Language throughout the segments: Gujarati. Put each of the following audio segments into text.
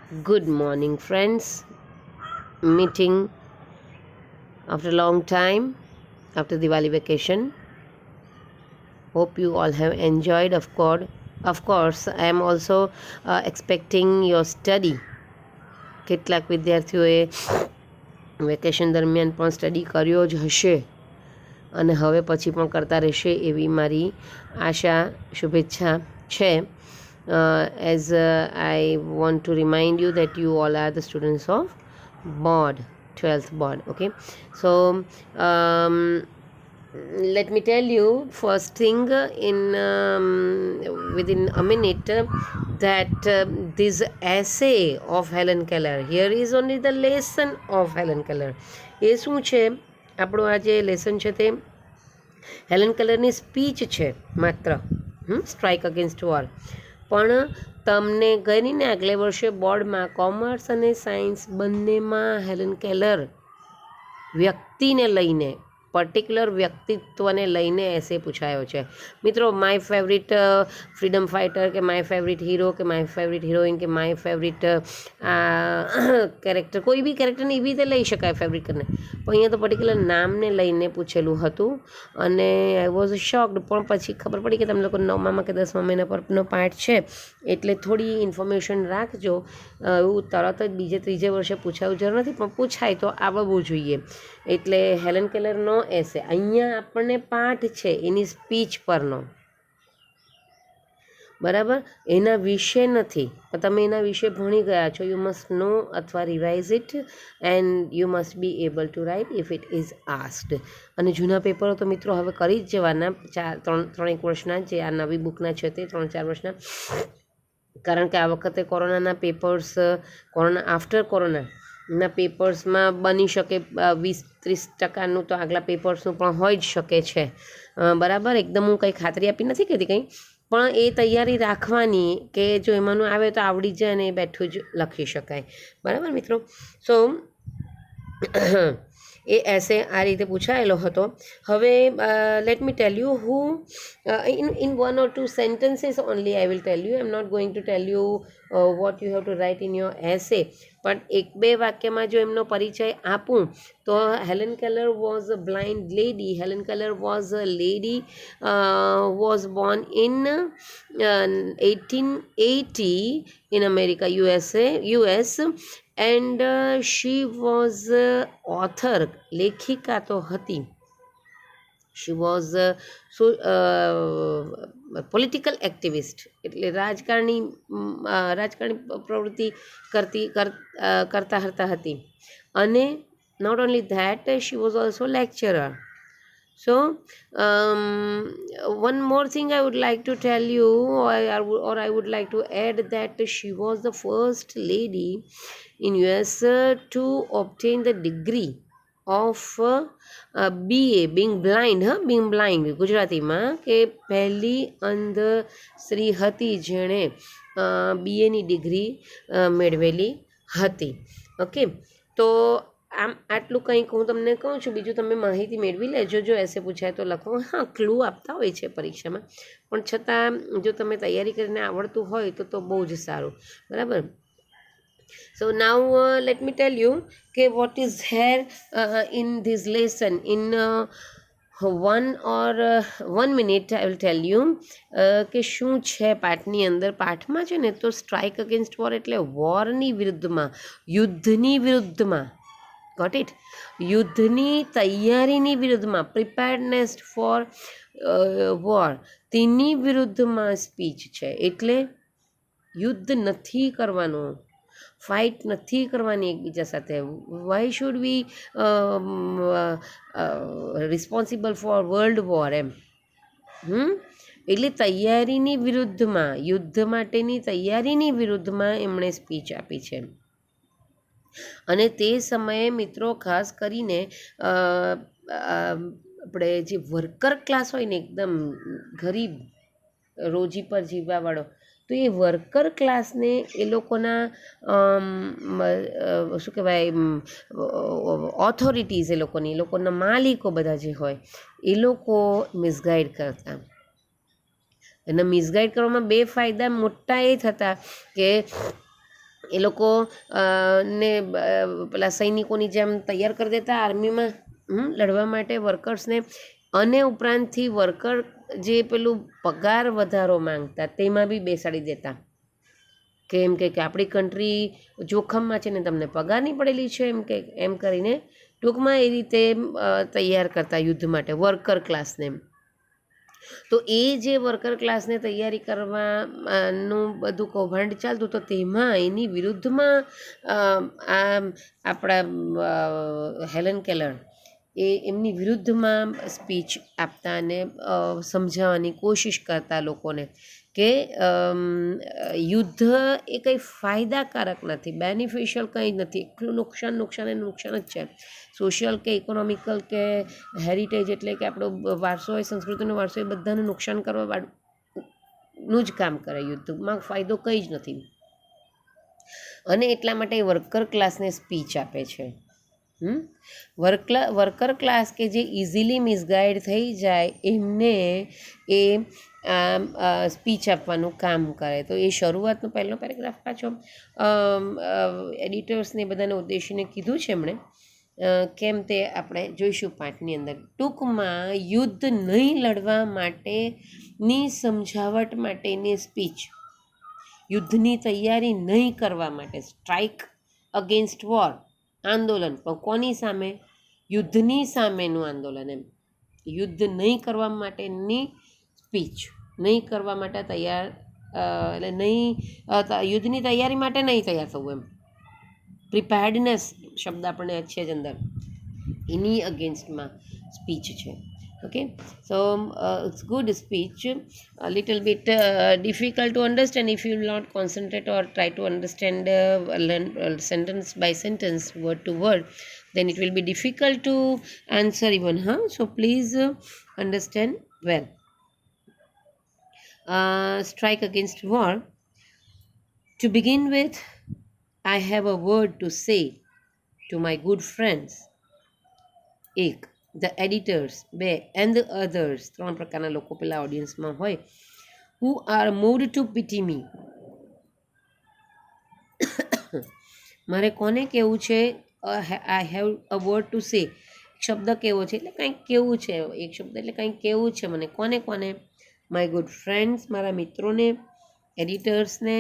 Good morning, friends. Meeting after a long time, after Diwali vacation. Hope you all have enjoyed. Of course, I am also expecting your study. કેટલાક વિદ્યાર્થીઓએ વેકેશન દરમિયાન પણ સ્ટડી કર્યો જ હશે અને હવે પછી પણ કરતા રહેશે એવી મારી આશા શુભેચ્છા છે. As I want to remind you that you all are the students of board, 12th board. Okay, so let me tell you first thing within a minute that this essay of Helen Keller, here is only the lesson of Helen Keller. એ શું છે? આપણું આ જે લેસન છે તે હેલન કલરની સ્પીચ છે માત્ર, સ્ટ્રાઇક અગેન્સ્ટ વોર. પણ તમને ગઈ ને આગલે વર્ષે બોર્ડમાં કોમર્સ અને સાયન્સ બંનેમાં હેલન કેલર વ્યક્તિને લઈને, પર્ટિક્યુલર વ્યક્તિત્વને લઈને એસે પૂછાયો છે. મિત્રો, માય ફેવરિટ ફ્રીડમ ફાઇટર કે માય ફેવરિટ હીરો કે માય ફેવરિટ હિરોઈન કે માય ફેવરિટ કેરેક્ટર, કોઈ બી કેરેક્ટરને એવી રીતે લઈ શકાય ફેવરિટ કરીને, પણ અહીંયા તો પર્ટિક્યુલર નામને લઈને પૂછેલું હતું અને આઈ વોઝ શોક્ડ. પણ પછી ખબર પડી કે તમે લોકો 9મા કે 10મા મહિના પરનો પાર્ટ છે એટલે થોડી ઇન્ફોર્મેશન રાખજો. એવું તરત જ બીજે ત્રીજે વર્ષે પૂછાયું જરૂર નથી, પણ પૂછાય તો આવડવું જોઈએ. એટલે હેલન કેલરનો એસે અહીંયા આપણને પાઠ છે એની સ્પીચ પરનો, બરાબર, એના વિશે નથી, પણ તમે એના વિશે ભણી ગયા છો. યુ મસ્ટ નો અથવા revise it and you must be able to write if it is asked. અને જૂના પેપરો તો મિત્રો હવે કરી જ જવાના, 3-3 વર્ષના, જે આ નવી બુકના છે તે 3-4 વર્ષના. કારણ કે આ વખતે કોરોનાના પેપર્સ, કોરોના આફ્ટર કોરોનાના પેપર્સમાં બની શકે 20-30% તો આગલા પેપર્સનું પણ હોઈ જ શકે છે. બરાબર, એકદમ હું કંઈ ખાતરી આપી નથી કહેતી કંઈ, પણ એ તૈયારી રાખવાની કે જો એમાંનું આવે તો આવડી જાય અને એ બેઠું જ લખી શકાય. બરાબર મિત્રો, સો એ એસે આ રીતે પૂછાયેલો હતો. હવે let me tell you who in 1 or 2 sentences only I will tell you. I'm not going to tell you what you have to write in your essay. પણ 1-2 વાક્યમાં જો એમનો પરિચય આપું તો Helen Keller was a blind lady. Helen Keller was a lady, was born in 1880 in America, US, and she was author, લેખિકા તો હતી. she was પોલિટિકલ એક્ટિવિસ્ટ, એટલે રાજકારણી પ્રવૃત્તિ કરતા હતી. અને not only that, she was also lecturer. So, one more thing I would like to tell you, or I would like to add that she was the first lady in US to obtain the degree of BA, being blind, ગુજરાતીમાં કે પહેલી અંધ સ્ત્રી હતી જેણે BAની ડિગ્રી મેળવેલી હતી. ઓકે, તો આમ આટલું કંઈક હું તમને કહું છું, બીજું તમે માહિતી મેળવી લેજો. જો એસે પૂછાય તો લખો. હા, ક્લુ આપતા હોય છે પરીક્ષામાં, પણ છતાં જો તમે તૈયારી કરીને આવડતું હોય તો બહુ જ સારું. બરાબર. So now let me tell you what is here in this lesson. In 1 minute I will tell you કે શું છે પાઠની અંદર. પાઠમાં છે ને તો સ્ટ્રાઇક અગેન્સ્ટ વોર એટલે વોરની વિરુદ્ધમાં, યુદ્ધની વિરુદ્ધમાં, ગોટ ઇટ, યુદ્ધની તૈયારીની વિરુદ્ધમાં, પ્રિપેર્ડનેસ ફોર વોર, તેની વિરુદ્ધમાં સ્પીચ છે. એટલે યુદ્ધ નથી કરવાનું, ફાઇટ નથી કરવાની એકબીજા સાથે. Why should we responsible for world war, એમ. એટલે તૈયારીની વિરુદ્ધમાં, યુદ્ધ માટેની તૈયારીની વિરુદ્ધમાં એમણે સ્પીચ આપી છે. અને તે સમયે મિત્રો ખાસ કરીને આપણે જે વર્કર ક્લાસ હોય ને, એકદમ ગરીબ, રોજી પર જીવવાવાળો, તો એ વર્કર ક્લાસને એ લોકોના શું કહેવાય, ઓથોરિટીઝ, એ લોકોના માલિકો બધા જે હોય એ લોકો મિસગાઈડ કરતા. અને મિસગાઈડ કરવામાં 2 ફાયદા મોટા એ થતા કે એ લોકો ને પેલા સૈનિકોની જેમ તૈયાર કરી દેતા આર્મીમાં લડવા માટે વર્કર્સને, અને ઉપરાંતથી વર્કર જે પેલું પગાર વધારો માંગતા તેમાં બી બેસાડી દેતા, કે એમ કે આપણી કન્ટ્રી જોખમમાં છે ને તમને પગાર નહીં પડેલી છે એમ કરીને ટૂંકમાં એ રીતે તૈયાર કરતા યુદ્ધ માટે વર્કર ક્લાસને. તો એ જે વર્કર ક્લાસને તૈયારી કરવાનું બધું કૌભાંડ ચાલતું, તો તેમાં એની વિરુદ્ધમાં આ આપણા હેલન કેલર એમની વિરુદ્ધમાં સ્પીચ આપતા અને સમજાવવાની કોશિશ કરતા લોકોને કે યુદ્ધ એ કંઈ ફાયદાકારક નથી, બેનિફિશિયલ કંઈ જ નથી, એટલું નુકસાન જ છે. સોશિયલ કે ઇકોનોમિકલ કે હેરિટેજ એટલે કે આપણો વારસો હોય, સંસ્કૃતિનો વારસો, એ બધાને નુકસાન કરવા વાળું જ કામ કરે. યુદ્ધમાં ફાયદો કંઈ જ નથી. અને એટલા માટે વર્કર ક્લાસને સ્પીચ આપે છે. વર્કર ક્લાસ કે જે ઇઝીલી મિસગાઈડ થઈ જાય એમને એ સ્પીચ આપવાનું કામ કરે. તો એ શરૂઆતનો પહેલો પેરેગ્રાફ પાછો એડિટર્સને બધાને ઉદ્દેશીને કીધું છે એમણે, કેમ તે આપણે જોઈશું પાઠની અંદર. ટૂંકમાં યુદ્ધ નહીં લડવા માટેની સમજાવટ માટેની સ્પીચ, યુદ્ધની તૈયારી નહીં કરવા માટે, સ્ટ્રાઇક અગેન્સ્ટ વોર, આંદોલન, પણ કોની સામે? યુદ્ધની સામેનું આંદોલન. એમ યુદ્ધ નહીં કરવા માટેની સ્પીચ, નહીં કરવા માટે તૈયાર, એટલે નહીં યુદ્ધની તૈયારી માટે નહીં તૈયાર થવું, એમ પ્રિપેર્ડનેસ શબ્દ આપણને છે જ અંદર, એની અગેન્સ્ટમાં સ્પીચ છે. Okay, so it's good speech, a little bit difficult to understand if you will not concentrate or try to understand sentence by sentence, word to word, then it will be difficult to answer even, so please understand well. Strike against war. To begin with, I have a word to say to my good friends. 1. The editors, 2. And the others, 3 પ્રકારના લોકો પેલા ઓડિયન્સમાં હોય, who are moved to pity me. મારે કોને કહેવું છે? I have a word to say. શબ્દ કેવો છે એટલે કંઈક કેવું છે, એક શબ્દ એટલે કંઈક કેવું છે મને. કોને? માય ગુડ ફ્રેન્ડ્સ, મારા મિત્રોને, એડિટર્સને,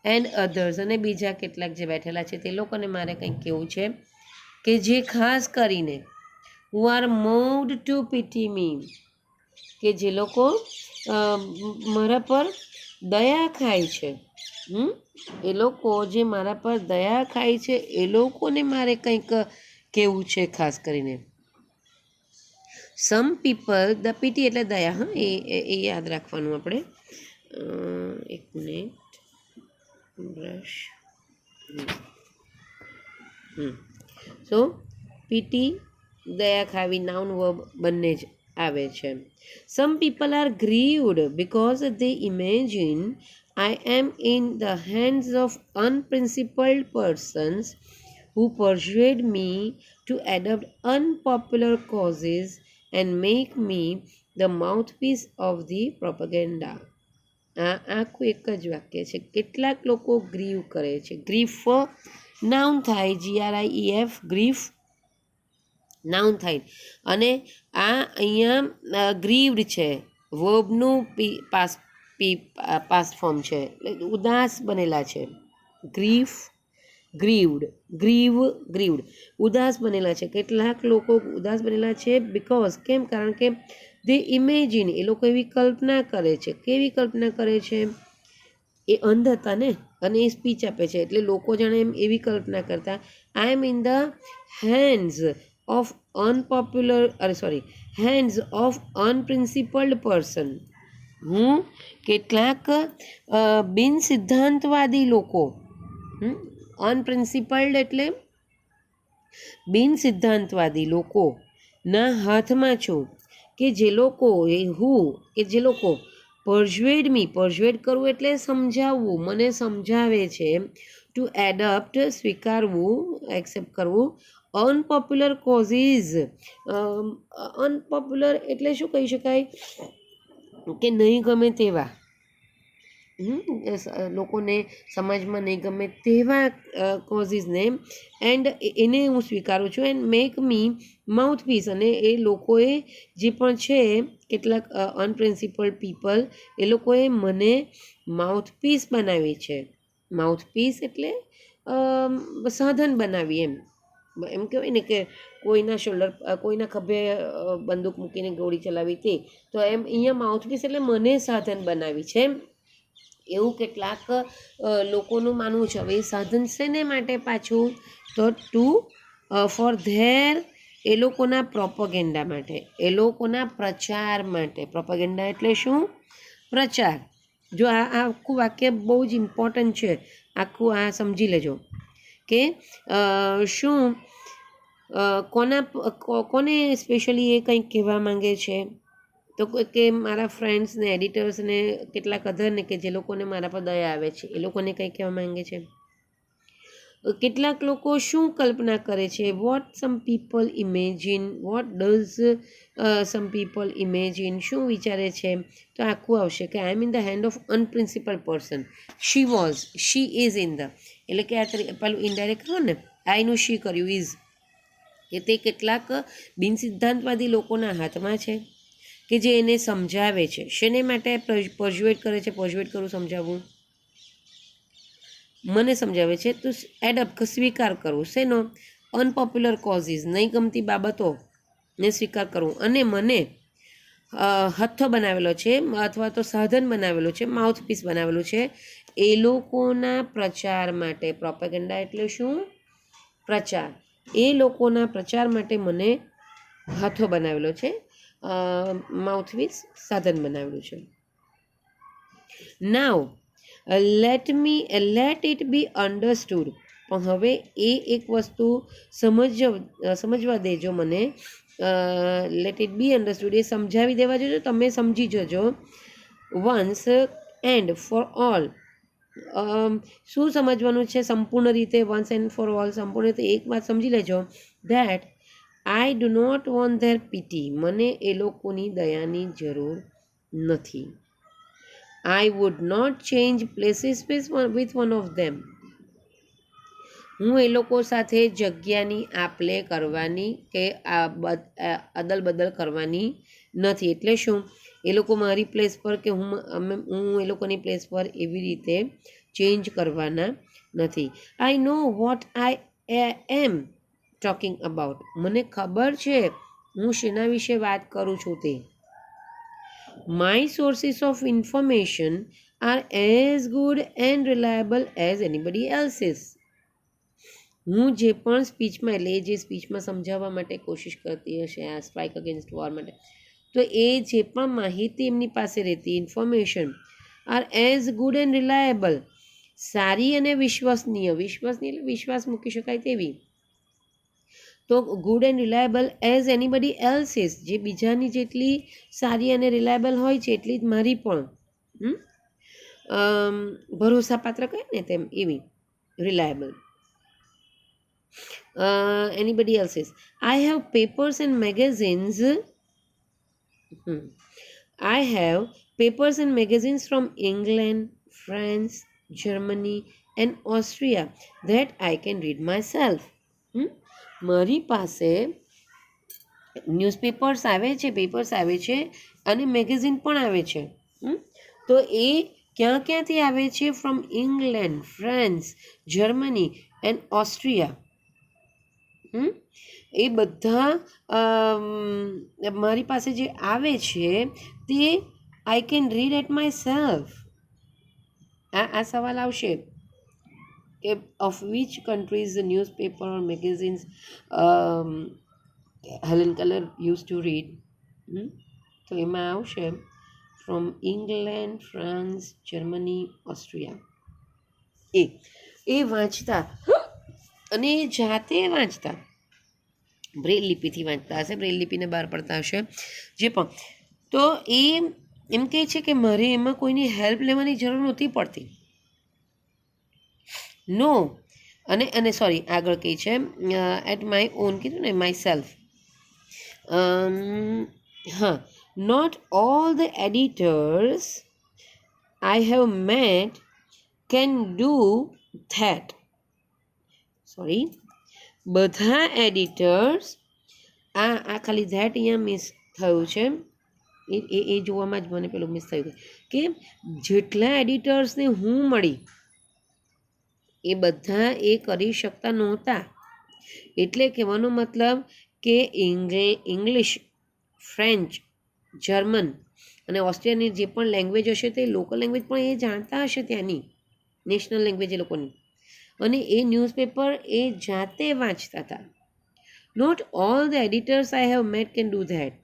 એન્ડ અધર્સ, અને બીજા કેટલાક જે બેઠેલા છે તે લોકોને મારે કંઈક કેવું છે, કે જે ખાસ કરીને who are moved to pity me, કે જે લોકો મારા પર દયા ખાય છે. એ લોકો જે મારા પર દયા ખાય છે એ લોકોને મારે કંઈક કેવું છે ખાસ કરીને. સમ પીપલ, ધ પીટી એટલે દયા, એ યાદ રાખવાનું આપણે. એક મિનિટ, બ્રશ. સો પીટી, દયા ખાવી, નાઉન વર્બ બંને જ આવે છે. Some people are grieved because they imagine I am in the hands of unprincipled persons who persuade me to adopt unpopular causes and make me the mouthpiece of the propaganda. આખું એક જ વાક્ય છે. કેટલાક લોકો ગ્રીવ કરે છે. ગ્રીફ નાઉન થાય, GRIEF, ગ્રીફ નાઉન થાય. અને આ અહીંયા ગ્રીવડ છે, વર્બનું પાસ્ટ ફોર્મ છે, ઉદાસ બનેલા છે. ગ્રીફ, ગ્રીવડ, ગ્રીવડ, ઉદાસ બનેલા છે. કેટલાક લોકો ઉદાસ બનેલા છે બિકોઝ, કેમ? કારણ કે દે ઇમેજિન, એ લોકો એવી કલ્પના કરે છે. કેવી કલ્પના કરે છે? એ અંધ હતા ને, અને એ સ્પીચ આપે છે એટલે લોકો જાણે એમ એવી કલ્પના કરતા. I am in the hands of hands of unprincipled person. હું કેટલાક બિન સિદ્ધાંતવાદી લોકો, અનપ્રિન્સિપલ્ડ એટલે બિન સિદ્ધાંતવાદી લોકોના હાથમાં છું, કે જે લોકો પરસ્યુએડ મી, પરસ્યુએડ કરવું એટલે સમજાવવું, મને સમજાવે છે, ટુ એડપ્ટ સ્વીકારવું, એક્સેપ્ટ કરવું, અનપોપ્યુલર કોઝિસ. અનપોપ્યુલર એટલે શું કહી શકાય? કે નહીં ગમે તેવા, લોકોને સમાજમાં નહીં ગમે તેવા કોઝિસને એન્ડ એને હું સ્વીકારું છું એન્ડ મેક મી માઉથપીસ. અને એ લોકોએ જે પણ છે કેટલાક અનપ્રિન્સિપલ્ડ પીપલ એ લોકોએ મને માઉથપીસ બનાવી છે. માઉથપીસ એટલે સાધન બનાવી એમ કહેવાય ને કે કોઈના શોલ્ડર કોઈના ખભે બંદૂક મૂકીને ગોળી ચલાવી તે તો એમ અહીંયા માઉથપીસ એટલે મને સાધન બનાવી છે. એવું કેટલાક લોકોનું માનવું છે. હવે એ સાધન શેને માટે પાછું તો ફોર ધેર એ લોકોના પ્રોપેગેન્ડા માટે, એ લોકોના પ્રચાર માટે. પ્રોપેગેન્ડા એટલે શું? પ્રચાર. જો આ આખું વાક્ય બહુ જ ઇમ્પોર્ટન્ટ છે, આખું આ સમજી લેજો કે શું કોને સ્પેશિયલી એ કંઈક કહેવા માંગે છે. તો કે મારા ફ્રેન્ડ્સને, એડિટર્સને, કેટલાક અધરને કે જે લોકોને મારા પર દયા આવે છે એ લોકોને કંઈ કહેવા માંગે છે. કેટલાક લોકો શું કલ્પના કરે છે? What some people imagine, what does some people imagine, શું વિચારે છે? તો આખું આવશે કે I am in the hand of unprincipled person. She was, she is in the, એટલે કે આ પેલું ઇનડાયરેક્ટ કહો ને, આઈનું શી કર્યું ઇઝ, કે તે કેટલાક બિનસિદ્ધાંતવાદી લોકોના હાથમાં છે કે જે એને સમજાવે છે. શેને માટે પર્જ્યુએટ કરે છે? પર્જ્યુએટ કરું, સમજાવવું, મને સમજાવે છે તો એડપ્ટ સ્વીકાર કરવું. શેનો? અનપોપ્યુલર કોઝિસ, નહીં ગમતી બાબતોને સ્વીકાર કરવું. અને મને હથ્થો બનાવેલો છે અથવા તો સાધન બનાવેલું છે, માઉથપીસ બનાવેલું છે એ લોકોના પ્રચાર માટે. પ્રોપેગેન્ડા એટલે શું? પ્રચાર. એ લોકોના પ્રચાર માટે મને હાથો બનાવેલો છે, માઉથપીસ સાધન બનાવેલું છે. નાવ લેટ ઇટ બી અન્ડરસ્ટુડ. પણ હવે એ એક વસ્તુ સમજવા દેજો મને. લેટ ઇટ બી અન્ડરસ્ટુડ એ સમજાવી દેવા જોજો, તમે સમજી જજો. Once and for all. શું સમજવાનું છે સંપૂર્ણ રીતે? વન્સ એન્ડ ફોર ઓલ, સંપૂર્ણ રીતે એક વાત સમજી લેજો. That I do not want their pity. મને એ લોકોની દયાની જરૂર નથી. I would not change places with one of them. હું એ લોકો સાથે જગ્યાની આપ-લે કરવાની કે અદલ બદલ કરવાની નથી. એટલે શું? એ લોકો મારી પ્લેસ પર કે હું એ લોકોની પ્લેસ પર એવી રીતે ચેન્જ કરવાના નથી. I know what I am talking about. મને ખબર છે હું શેના વિશે વાત કરું છું તે. My sources of information are as good and reliable as anybody else's. હું જે પણ સ્પીચમાં, એટલે જે સ્પીચમાં સમજાવવા માટે કોશિશ કરતી હશે આ સ્ટ્રાઇક અગેન્સ્ટ વોર માટે, તો એ જે પણ માહિતી એમની પાસે રહેતી, information, are as good and reliable, સારી અને વિશ્વસનીય. વિશ્વસનીય એટલે વિશ્વાસ મૂકી શકાય તેવી. તો good and reliable as anybody else is, જે બીજાની જેટલી સારી અને રિલાયબલ હોય છે એટલી જ મારી પણ ભરોસાપાત્ર કહે ને તેમ એવી reliable. Anybody else is. I have papers and magazines. I have papers and magazines from England, France, Germany and Austria that I can read my self. મારી પાસે ન્યૂઝપેપર્સ આવે છે, પેપર્સ આવે છે અને મેગેઝિન પણ આવે છે. તો એ ક્યાંથી આવે છે? From England, France, Germany and Austria. એ બધા મારી પાસે જે આવે છે તે I can read at myself. આ સવાલ આવશે કે of which countries the newspaper or magazines Helen Keller used to read. તો એમાં આવશે from England, France, Germany, Austria. એ વાંચતા અને જાતે વાંચતા, બ્રેલ લિપિથી વાંચતા હશે, બ્રેલ લિપિને બહાર પડતા હશે જે પણ. તો એ એમ કહે છે કે મારે એમાં કોઈની હેલ્પ લેવાની જરૂર નહોતી પડતી. નો અને સોરી આગળ કહે છે એટ માય ઓન, કીધું ને માય સેલ્ફ. હા, not all the editors I have met can do that. Sorry, બધા એડિટર્સ, આ ખાલી ધેટ અહીંયા મિસ થયું છે, એ જોવામાં જ મને પેલું મિસ થયું કે જેટલા એડિટર્સને હું મળી એ બધા એ કરી શકતા નહોતા. એટલે કહેવાનો મતલબ કે ઇંગ્લિશ, ફ્રેન્ચ, જર્મન અને ઓસ્ટ્રિયાની જે પણ લેંગ્વેજ હશે તે લોકલ લેંગ્વેજ પણ એ જાણતા હશે ત્યાંની નેશનલ લેંગ્વેજ એ લોકોની, અને એ ન્યૂઝપેપર એ જાતે વાંચતા હતા. Not all the editors I have met can do that.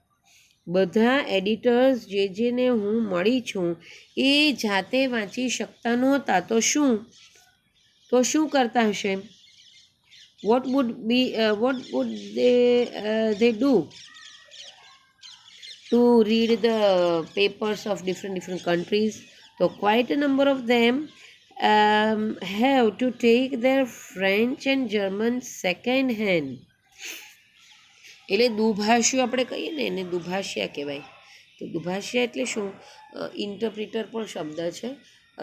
બધા એડિટર્સ જેને હું મળી છું એ જાતે વાંચી શકતા નહોતા. તો શું કરતા હશે? what would they do to read the papers of different countries? So quite a number of them have to take their French and German second hand. એટલે દુભાષીઓ આપણે કહીએ ને, એને દુભાષિયા કહેવાય. તો દુભાષિયા એટલે શું? ઇન્ટરપ્રિટર પણ શબ્દ છે.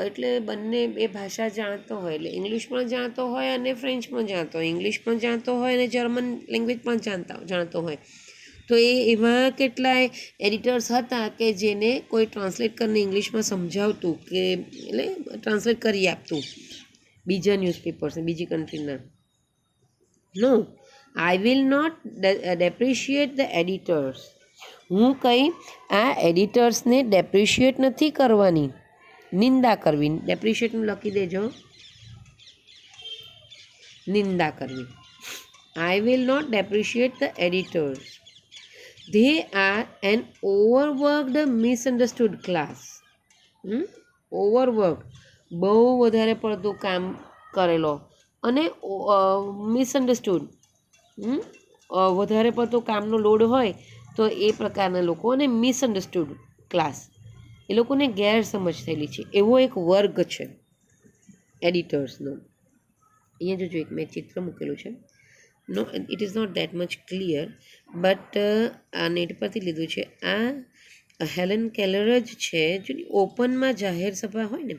એટલે બંને એ ભાષા જાણતો હોય, એટલે ઇંગ્લિશ પણ જાણતો હોય અને ફ્રેન્ચ પણ જાણતો હોય, ઇંગ્લિશ પણ જાણતો હોય અને જર્મન લેંગ્વેજ પણ જાણતો હોય. તો એવા કેટલાય એડિટર્સ હતા કે જેને કોઈ ટ્રાન્સલેટ કરીને ઇંગ્લિશમાં સમજાવતું, કે એટલે ટ્રાન્સલેટ કરી આપતું બીજા ન્યૂઝપેપર્સને, બીજી કન્ટ્રીના. No, I will not depreciate the editors. હું કંઈ આ એડિટર્સને ડેપ્રિશિએટ નથી કરવાની, નિંદા કરવી. ડેપ્રિશિએટનું લખી દેજો, નિંદા કરવી. I will not depreciate the editors. They are an overworked, misunderstood class. Overwork, બહુ વધારે પડતું કામ કરેલો, અને મિસઅન્ડરસ્ટુડ, વધારે પડતું કામનો લોડ હોય તો એ પ્રકારના લોકો, અને મિસઅન્ડરસ્ટુડ ક્લાસ, એ લોકોને ગેરસમજ થયેલી છે, એવો એક વર્ગ છે એડિટર્સનો. અહીંયા જોજો, એક મેં ચિત્ર મૂકેલું છે. No, it is not that much clear, but આ નેટ પરથી લીધું છે. આ હેલન કેલર જ છે, જેની ઓપનમાં જાહેર સભા હોય ને,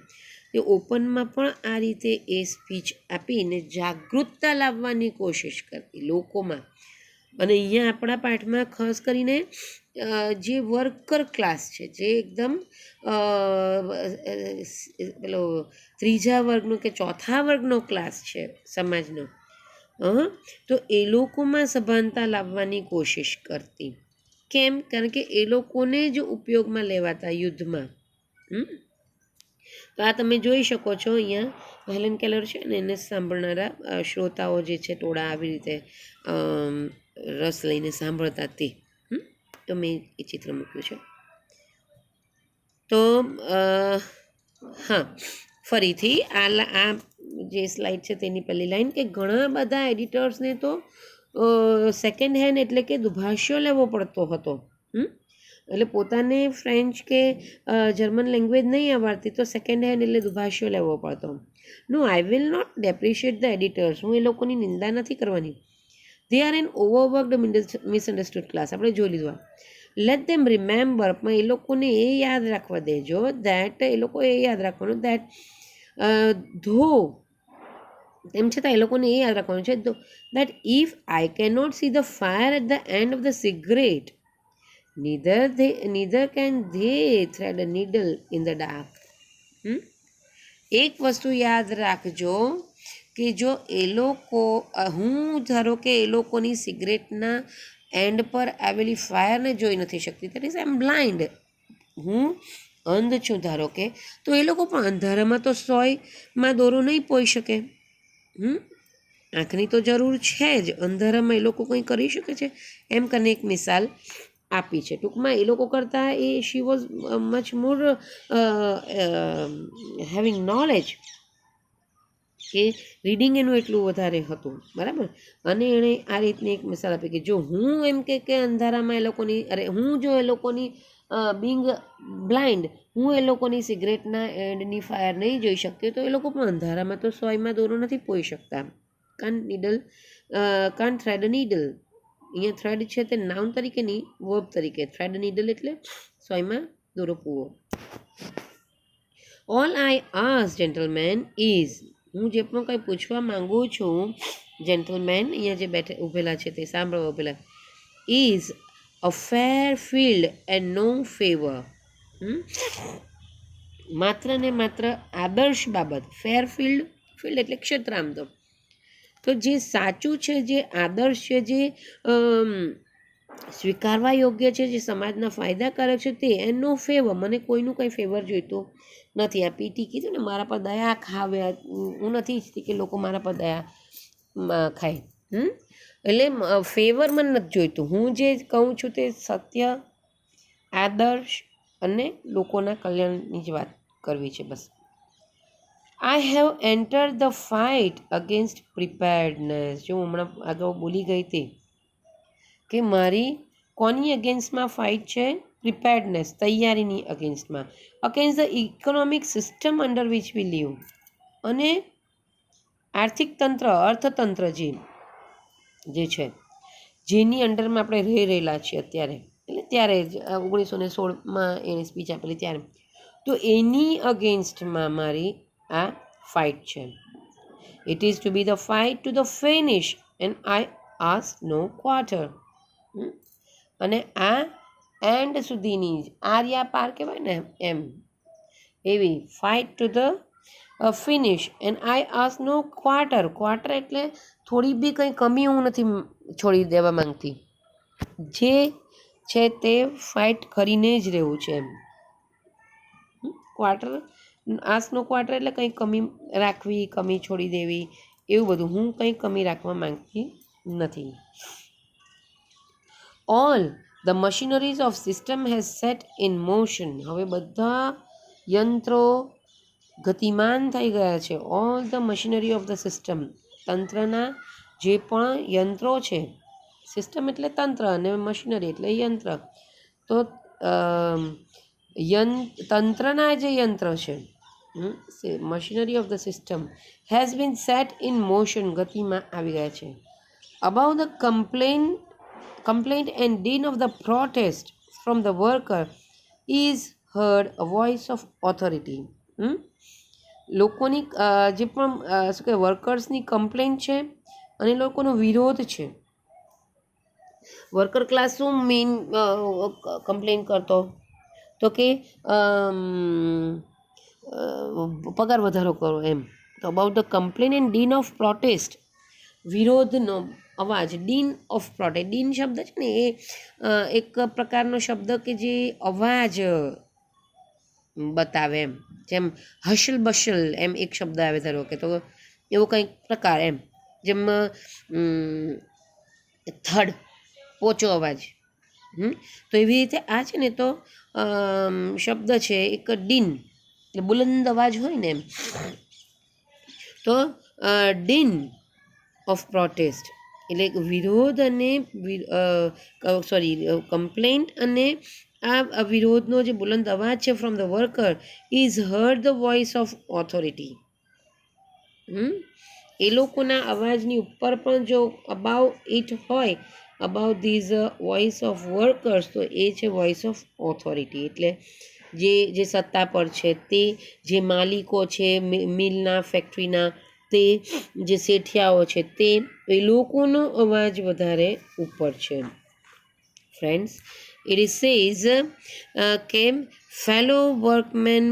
એ ઓપનમાં પણ આ રીતે એ સ્પીચ આપીને જાગૃતતા લાવવાની કોશિશ કરતી લોકોમાં. અને અહીંયા આપણા પાઠમાં ખાસ કરીને જે વર્કર ક્લાસ છે, જે એકદમ પેલો ત્રીજા વર્ગનો કે ચોથા વર્ગનો ક્લાસ છે સમાજનો, તો એ લોકોમાં સભાનતા લાવવાની કોશિશ કરતી. કેમ? કારણ કે એ લોકોને જ ઉપયોગમાં લેવાતા યુદ્ધમાં. તો આ તમે જોઈ શકો છો અહીંયા હેલન કેલર છે ને, એને સાંભળનારા શ્રોતાઓ જે છે ટોળા આવી રીતે રસ લઈને સાંભળતા તે. તો મેં એ ચિત્ર મૂક્યું છે. તો હા, ફરીથી આ જે સ્લાઇડ છે તેની પહેલી લાઈન, કે ઘણા બધા એડિટર્સને તો સેકન્ડ હેન્ડ એટલે કે દુભાષ્યો લેવો પડતો હતો. એટલે પોતાને ફ્રેન્ચ કે જર્મન લેંગ્વેજ નહીં આવડતી તો સેકન્ડ હેન્ડ એટલે દુભાષ્યો લેવો પડતો. No, I will not depreciate the editors. હું એ લોકોની નિંદા નથી કરવાની. They are an overworked, misunderstood class. આપણે જોઈ લીધું. લેટ ધેમ રિમેમ્બર, પણ એ લોકોને એ યાદ રાખવા દેજો, દેટ એ લોકો એ યાદ રાખવાનું, દેટ ધો, એમ છતાં એ લોકોને એ યાદ રાખવાનું છે, that if I can not see the fire at the end of the cigarette, neither can they thread a needle in the dark. એક વસ્તુ યાદ રાખજો કે જો એ લોકો, હું ધારો કે એ લોકોની સિગરેટના એન્ડ પર આવેલી ફાયરને જોઈ નથી શકતી, that is I am blind. હું અંધ છું ધારો કે, તો એ લોકો પણ અંધારામાં તો સોયમાં દોરો નહીં પોઈ શકે. આંખની તો જરૂર છે જ, અંધારામાં એ લોકો કંઈ કરી શકે છે? એમ કરીને એક મિસાલ આપી છે. ટૂંકમાં એ લોકો કરતાં એ she was much more having knowledge, કે રીડિંગ એનું એટલું વધારે હતું, બરાબર. અને એણે આ રીતની એક મિસાલ આપી કે જો હું એમ કે અંધારામાં એ લોકોની, હું જો એ લોકોની બિંગ બ્લાઇન્ડ, હું એ લોકોની સિગરેટના એન્ડની ફાયર નહીં જોઈ શકતી, તો એ લોકો પણ અંધારામાં તો સોયમાં દોરો નથી પોઈ શકતા. Can't thread a needle. અહીંયા થ્રેડ છે તે નાઉન તરીકે નહીં, વર્બ તરીકે. થ્રેડ નીડલ એટલે સોયમાં દોરો પૂવો. All I ask gentleman is, હું જે પણ કંઈ પૂછવા માંગુ છું જેન્ટલમેન અહીંયા જે ઊભેલા છે તે સાંભળવા ઊભેલા, is a fair field and no favour. માત્ર ને માત્ર આદર્શ બાબત, ફેર ફિલ્ડ, ફિલ્ડ એટલે ક્ષેત્ર આમ તો જે સાચું છે, જે આદર્શ છે, જે સ્વીકારવા યોગ્ય છે, જે સમાજના ફાયદાકારક છે તે, એન્ડ નો ફેવર, મને કોઈનું કંઈ ફેવર જોઈતો નથી. આ પીટી કીધું ને મારા પર દયા ખાવે, હું નથી ઈચ્છતી કે લોકો મારા પર દયા ખાય. એટલે ફેવર મને નથી જોઈતું, હું જે કહું છું તે સત્ય, આદર્શ અને લોકોના કલ્યાણની જ વાત કરવી છે બસ. I have enter the fight against preparedness, જો હમણાં આગળ બોલી ગઈ તે કે મારી કોની અગેન્સ્ટમાં ફાઇટ છે? પ્રિપેર્ડનેસ, તૈયારીની અગેન્સ્ટમાં. Against the economic system under which we live, અને આર્થિક તંત્ર, અર્થતંત્ર જે છે જેની અંડરમાં આપણે રહી રહેલા છીએ અત્યારે, એટલે ત્યારે જ 1916માં એની સ્પીચ આપેલી ત્યારે, તો એની અગેન્સ્ટમાં મારી આ ફાઇટ છે. It is to be the fight to the finish and I ask no quarter. અને આ એન્ડ સુધીની જ આર્યા પાર કહેવાય ને એમ, એવી fight to the finish and I ask no quarter. Quarter એટલે થોડી બી કંઈ કમી હું નથી છોડી દેવા માંગતી, જે છે તે ફાઇટ કરીને જ રહેવું છે એમ. ક્વાર્ટર, આસનો ક્વાર્ટર એટલે કંઈ કમી રાખવી, કમી છોડી દેવી, એવું બધું હું કંઈ કમી રાખવા માંગતી નથી. All the machineries of system has set in motion, હવે બધા યંત્રો ગતિમાન થઈ ગયા છે. All the machinery of the system, તંત્રના જે પણ યંત્રો છે, સિસ્ટમ એટલે તંત્ર અને મશીનરી એટલે યંત્ર, તો તંત્રના જે યંત્ર છે, machinery of the system has been set in motion, ગતિમાં આવી ગયા છે. About the complaint and din of the protest from the worker is heard a voice of authority. લોકોની જે પણ શું કહે વર્કર્સની કમ્પ્લેન્ટ છે અને લોકોનો વિરોધ છે. વર્કર ક્લાસ શું મેઇન કમ્પ્લેન કરતો? તો કે પગાર વધારો કરો એમ. તો about the complain and din of protest, વિરોધનો અવાજ, ડીન ઓફ પ્રોટેસ્ટ, ડીન શબ્દ છે ને એ એક પ્રકારનો શબ્દ કે જે અવાજ બતાવે એમ, જેમ હશલ બશલ એમ એક શબ્દ આવે ધારો કે, તો એવો કંઈક પ્રકાર એમ, જેમ થડ પોચો અવાજ. તો એવી રીતે આ છે ને તો શબ્દ છે એક ડીન, એટલે બુલંદ અવાજ હોય ને એમ. તો ડીન ઓફ પ્રોટેસ્ટ એટલે વિરોધ અને કમ્પ્લેન્ટ અને આ વિરોધનો જે બુલંદ અવાજ છે from the worker is heard the voice of authority. એ લોકોના અવાજની ઉપર પણ જો અબાઉ ઇટ હોય, about these voice of workers, તો એ છે વોઇસ ઓફ ઓથોરિટી. એટલે જે સત્તા પર છે તે, જે માલિકો છે મિલના, ફેક્ટરીના, તે જે શેઠિયાઓ છે તે, એ લોકોનો અવાજ વધારે ઉપર છે. ફ્રેન્ડ્સ, it says કે fellow workmen,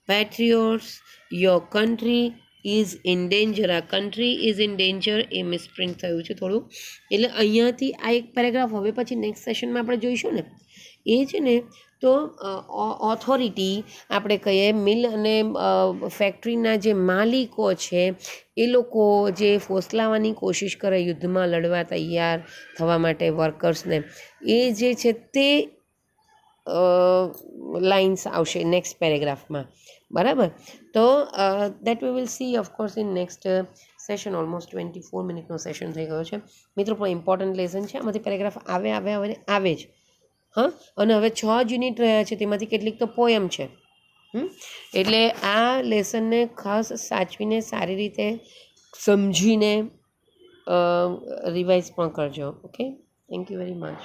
patriots, your country is in danger. આ country is in danger A misprint થયું છે થોડું, એટલે અહીંયાથી આ એક પેરેગ્રાફ હવે પછી નેક્સ્ટ સેશનમાં આપણે જોઈશું ને, એ છે ને તો ઓથોરિટી આપણે કહીએ, મિલ અને ફેક્ટરીના જે માલિકો છે એ લોકો જે ફોસલાવાની કોશિશ કરે યુદ્ધમાં લડવા તૈયાર થવા માટે વર્કર્સને, એ જે છે તે લાઇન્સ આવશે નેક્સ્ટ પેરેગ્રાફમાં, બરાબર. તો that we will see of course in next session. Almost 24 મિનિટનો સેશન થઈ ગયો છે મિત્રો, પણ ઇમ્પોર્ટન્ટ લેસન છે, આમાંથી પેરેગ્રાફ આવે જ. હા, અને હવે 6 યુનિટ રહ્યા છે, તેમાંથી કેટલીક તો પોયમ છે. એટલે આ લેસનને ખાસ સાચવીને સારી રીતે સમજીને રિવાઇઝ પણ કરજો. Okay, thank you very much.